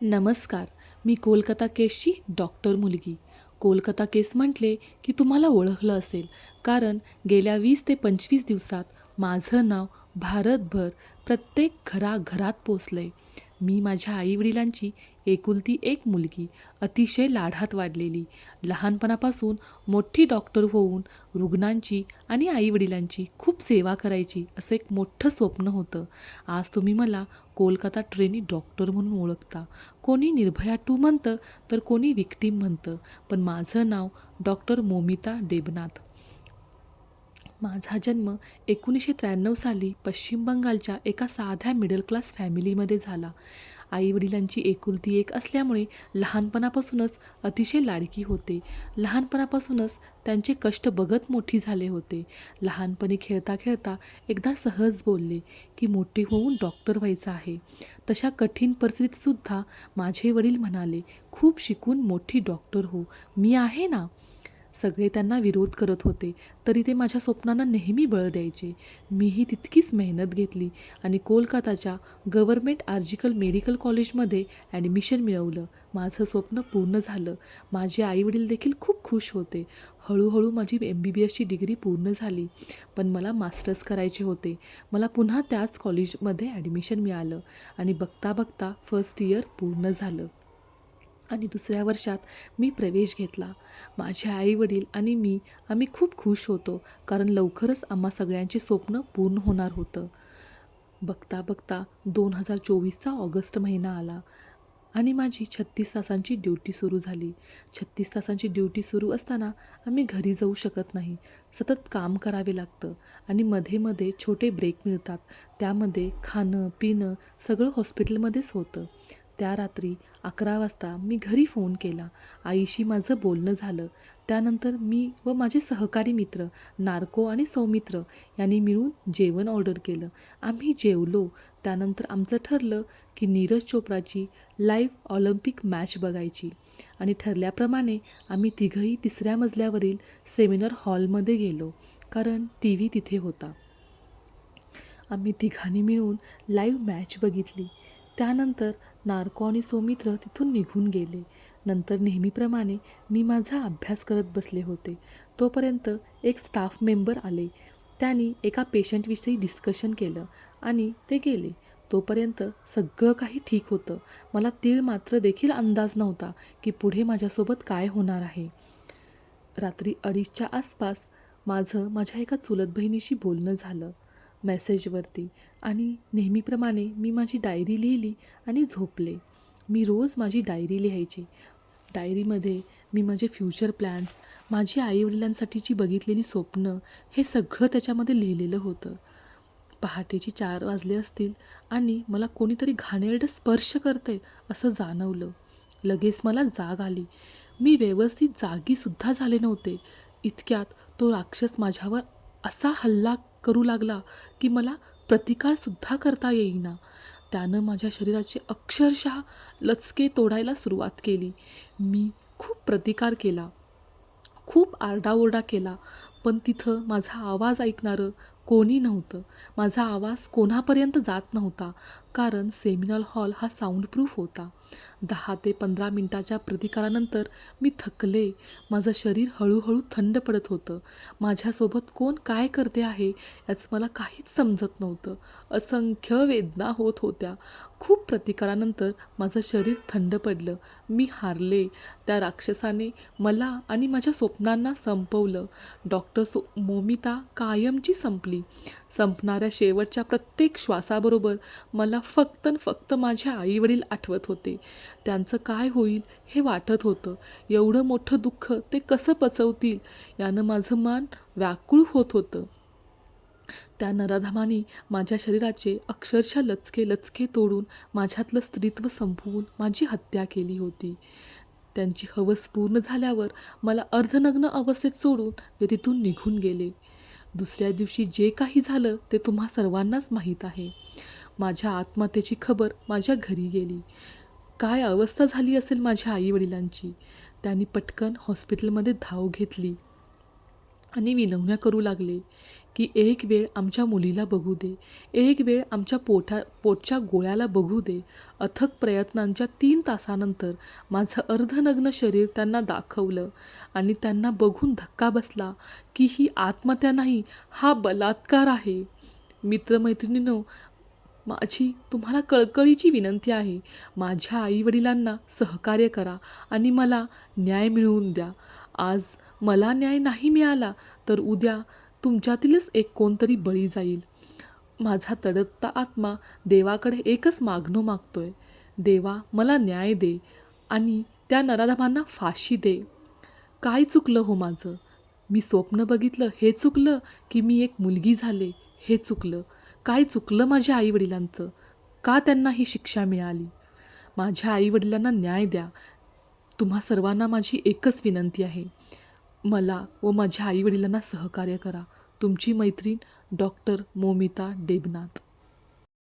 नमस्कार. मी कोलकाता केसची डॉक्टर मुलगी. कोलकाता केस म्हटले की तुम्हाला ओळखलं असेल, कारण गेल्या 20 ते 25 दिवसात माझं नाव भारतभर प्रत्येक घराघरात पोचलंय. मी माझ्या आई-वडिलांची एकुलती एक मुलगी, अतिशय लाडात वाढलेली. लहानपणापासून मोठी डॉक्टर होऊन रुग्णांची आणि आई-वडिलांची खूप सेवा करायची, असं एक मोठं स्वप्न होतं. आज तुम्ही मला कोलकाता ट्रेनी डॉक्टर म्हणून ओळखता. कोणी निर्भया 2 म्हणतं, तर कोणी विक्टीम म्हणतं. पण माझं नाव डॉक्टर मोमिता डेबनाथ. माझा जन्म 1993 साली पश्चिम बंगालच्या एका साध्या मिडल क्लास फॅमिलीमध्ये झाला. आई-वडिलांची एकुलती एक असल्यामुळे लहानपणापासूनच अतिशय लाडकी होते. लहानपणापासूनच त्यांचे कष्ट बघत मोठी झाले होते. लहानपणी खेळता-खेळता एकदा सहज बोलले, की मोठे होऊन डॉक्टर व्हायचं आहे. तशा कठीण परिस्थितीतसुद्धा माझे वडील म्हणाले, "खूप शिकून मोठी डॉक्टर हो, मी आहे ना." सगळे त्यांना विरोध करत होते, तरी ते माझ्या स्वप्नांना नेहमी बळ द्यायचे. मीही तितकीच मेहनत घेतली आणि कोलकाताच्या गव्हर्नमेंट आर्जिकल मेडिकल कॉलेजमध्ये ॲडमिशन मिळवलं. माझं स्वप्न पूर्ण झालं. माझे आईवडील देखील खूप खुश होते. हळूहळू माझी MBBSची डिग्री पूर्ण झाली. पण मला मास्टर्स करायचे होते. मला पुन्हा त्याच कॉलेजमध्ये ॲडमिशन मिळालं आणि बघता बघता फर्स्ट इयर पूर्ण झालं. आणि दुसऱ्या वर्षात मी प्रवेश घेतला. माझे आई-वडील आणि आम्ही खूप खुश होतो, कारण लवकरच आम्हा सगळ्यांचे स्वप्न पूर्ण होणार होतं. बघता बघता 2024चा ऑगस्ट महिना आला आणि माझी 36 तासांची ड्युटी सुरू झाली. 36 तासांची ड्युटी सुरू असताना आम्ही घरी जाऊ शकत नाही. सतत काम करावे लागतं आणि मध्ये-मध्ये छोटे ब्रेक मिळतात. त्यामध्ये खाणं, पिणं सगळं हॉस्पिटलमध्येच होतं. त्या रात्री 11 वाजता मी घरी फोन केला. आईशी माझं बोलणं झालं. त्यानंतर मी व माझे सहकारी मित्र नार्को आणि सौमित्र यांनी मिळून जेवण ऑर्डर केलं. आम्ही जेवलो. त्यानंतर आमचं ठरलं की नीरज चोप्राची लाईव्ह ऑलिम्पिक मॅच बघायची आणि ठरल्याप्रमाणे आम्ही तिघंही 3ऱ्या मजल्यावरील सेमिनार हॉलमध्ये गेलो, कारण TV तिथे होता. आम्ही तिघांनी मिळून लाईव्ह मॅच बघितली. त्यानंतर नार्को आणि सौमित्र तिथून निघून गेले. नंतर नेहमीप्रमाणे मी माझा अभ्यास करत बसले होते. तोपर्यंत एक स्टाफ मेंबर आले. त्यांनी एका पेशंटविषयी डिस्कशन केलं आणि ते गेले. तोपर्यंत सगळं काही ठीक होतं. मला तीळ मात्र देखील अंदाज नव्हता की पुढे माझ्यासोबत काय होणार आहे. रात्री 2:30च्या आसपास माझं माझ्या एका चुलत बहिणीशी बोलणं झालं मेसेजवरती आणि नेहमीप्रमाणे मी माझी डायरी लिहिली आणि झोपले. मी रोज माझी डायरी लिहायची. डायरीमध्ये मी माझे फ्युचर प्लॅन्स, माझी आई-वडिलांसाठीची बघितलेली स्वप्नं हे सगळं त्याच्यामध्ये लिहिलेलं होतं. पहाटेची 4 वाजले असतील आणि मला कोणीतरी घाणेरडं स्पर्श करतंय असं जाणवलं. लगेच मला जाग आली. मी व्यवस्थित जागीसुद्धा झाले नव्हते. इतक्यात तो राक्षस माझ्यावर असा हल्ला करू लागला की मला प्रतिकारसुद्धा करता येईना. त्यानं माझ्या शरीराचे अक्षरशः लचके तोडायला सुरुवात केली. मी खूप प्रतिकार केला. खूप आरडाओरडा केला, पण तिथं माझा आवाज ऐकणारं कोणी नव्हतं. माझा आवाज कोणापर्यंत जात नव्हता, कारण सेमिनार हॉल हा साऊंडप्रूफ होता. 10 ते 15 मिनिटाच्या प्रतिकारानंतर मी थकले. माझं शरीर हळूहळू थंड पडत होतं. माझ्यासोबत कोण काय करते आहे याचं मला काहीच समजत नव्हतं. असंख्य वेदना होत होत्या. खूप प्रतिकारानंतर माझं शरीर थंड पडलं. मी हारले. त्या राक्षसाने मला आणि माझ्या स्वप्नांना संपवलं. मोमिता कायमची संपली. संपणाऱ्या शेवटच्या प्रत्येक श्वासाबरोबर मला फक्त न फक्त माझे आईवडील आठवत होते. त्यांचं काय होईल हे वाटत होतं. एवढं मोठं दुःख ते कसं पचवतील यानं माझं मन व्याकुळ होत होतं. त्या नराधमांनी माझ्या शरीराचे अक्षरशः लचके लचके तोडून माझ्यातलं स्त्रीत्व संपवून माझी हत्या केली होती. त्यांची हवस पूर्ण झाल्यावर मला अर्धनग्न अवस्थेत सोडून ते तिथून निघून गेले. दुसऱ्या दिवशी जे काही झालं ते तुम्हा सर्वांनाच माहीत आहे. माझ्या आत्महत्येची खबर माझ्या घरी गेली. काय अवस्था झाली असेल माझ्या आईवडिलांची. त्यांनी पटकन हॉस्पिटलमध्ये धाव घेतली आणि विनवण्या करू लागले की एक वेळ आमच्या मुलीला बघू दे, एक वेळ आमच्या पोटच्या गोळ्याला बघू दे. अथक प्रयत्नांच्या 3 तासानंतर माझं अर्धनग्न शरीर त्यांना दाखवलं आणि त्यांना बघून धक्का बसला की ही आत्महत्या नाही, हा बलात्कार आहे. मित्रमैत्रिणींनो, माझी तुम्हाला कळकळीची विनंती आहे, माझ्या आईवडिलांना सहकार्य करा आणि मला न्याय मिळवून द्या. आज मला न्याय नाही मिळाला तर उद्या तुमच्यातीलच एक कोणतरी बळी जाईल. माझा तडकता आत्मा देवाकडे एकच मागणं मागतोय, देवा मला न्याय दे आणि त्या नराधमांना फाशी दे. काय चुकलं हो माझं? मी स्वप्न बघितलं हे चुकलं की मी एक मुलगी झाले हे चुकलं? काय चुकलं माझ्या आईवडिलांचं? का त्यांना ही शिक्षा मिळाली? माझ्या आईवडिलांना न्याय द्या. तुम्हा सर्वांना माझी एकच विनंती आहे, मला व माझ्या आईवडिलांना सहकार्य करा. तुमची मैत्रीण डॉक्टर मोमिता डेबनाथ.